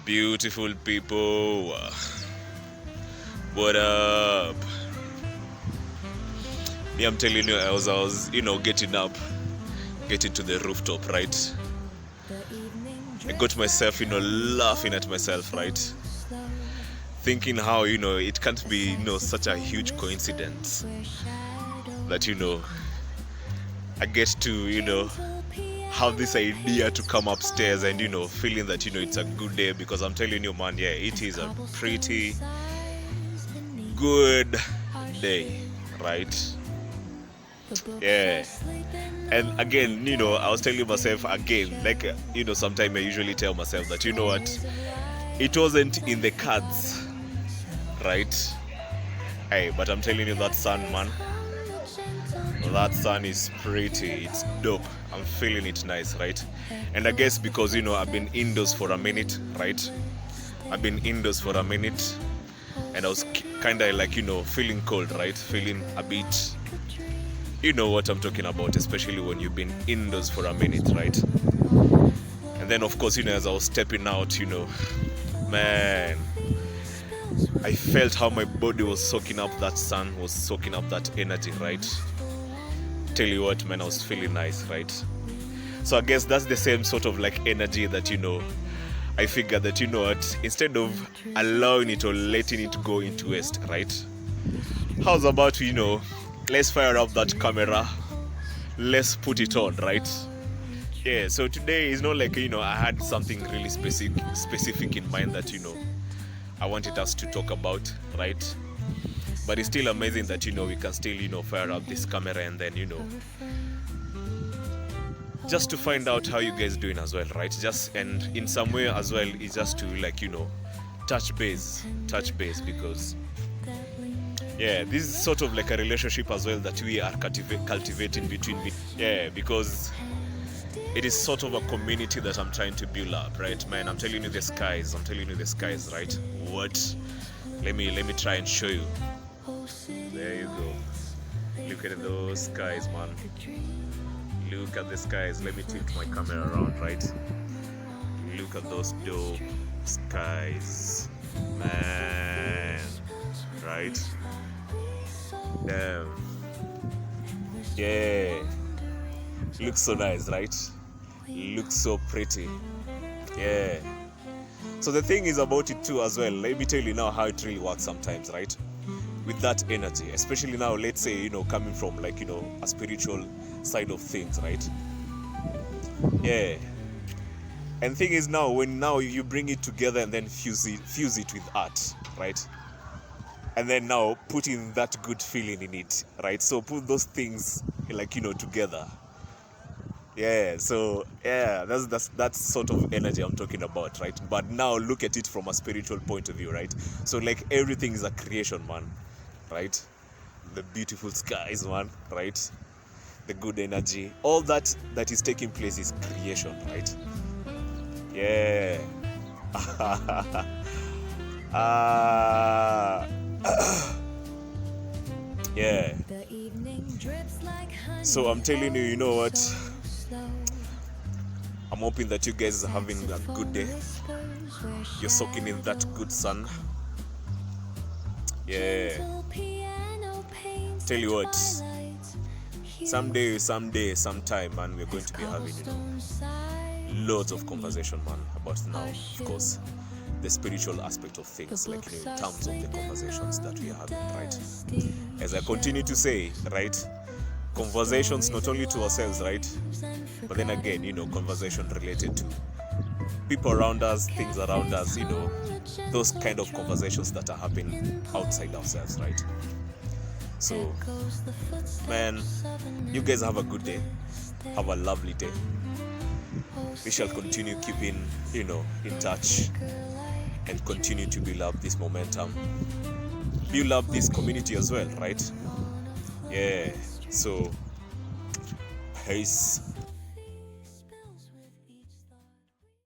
Beautiful people, what up? Yeah, I'm telling you, I was, getting up, getting to the rooftop, right? I got myself, laughing at myself, right? Thinking how, it can't be, such a huge coincidence that, I get to, have this idea to come upstairs and feeling that it's a good day, because I'm telling you, man, yeah, it is a pretty good day, right? Yeah. And again, I was telling myself again, like, sometimes I usually tell myself that, what, it wasn't in the cards, right? Hey, but I'm telling you, that sun, man, that sun is pretty, it's dope. I'm feeling it nice, right? And I guess because I've been indoors for a minute, right? I've been indoors for a minute, and I was kind of like feeling cold, right? Feeling a bit, you know what I'm talking about, especially when you've been indoors for a minute, right? And then of course as I was stepping out, man, I felt how my body was soaking up that sun, was soaking up that energy, right? Tell you what, man, I was feeling nice, right? So I guess that's the same sort of like energy that I figured that what, instead of allowing it or letting it go into waste, right? How's about let's fire up that camera, let's put it on, right? Yeah, so today is not like I had something really specific in mind that I wanted us to talk about, right? But it's still amazing that we can still fire up this camera and then just to find out how you guys doing as well, right? Just, and in some way as well, it's just to like touch base, because yeah, this is sort of like a relationship as well that we are cultivating between me. Yeah, because it is sort of a community that I'm trying to build up, right, man? I'm telling you the skies, right? What? Let me try and show you. There you go. Look at those skies, man. Look at the skies. Let me tilt my camera around, right? Look at those dope skies, man. Right? Damn. Yeah. Looks so nice, right? Looks so pretty. Yeah. So the thing is about it too as well, let me tell you now how it really works sometimes, right? With that energy, especially now, let's say, coming from like, a spiritual side of things, right? Yeah. And thing is now, when now you bring it together and then fuse it with art, right? And then now putting that good feeling in it, right? So put those things like, together. Yeah, so yeah, that's sort of energy I'm talking about, right? But now look at it from a spiritual point of view, right? So like everything is a creation, man, right? The beautiful skies, man, right? The good energy, all that is taking place is creation, right? Yeah. Yeah. So I'm telling you, you know what? I'm hoping that you guys are having a good day. You're soaking in that good sun. Yeah. Tell you what, sometime, man, we're going to be having, loads of conversation, man, about now, of course, the spiritual aspect of things, like, in terms of the conversations that we are having, right? As I continue to say, right, conversations not only to ourselves, right, but then again, conversation related to people around us, things around us, those kind of conversations that are happening outside ourselves, right? So, man, you guys have a good day. Have a lovely day. We shall continue keeping, in touch and continue to build up this momentum. Build up this community as well, right? Yeah. So, peace.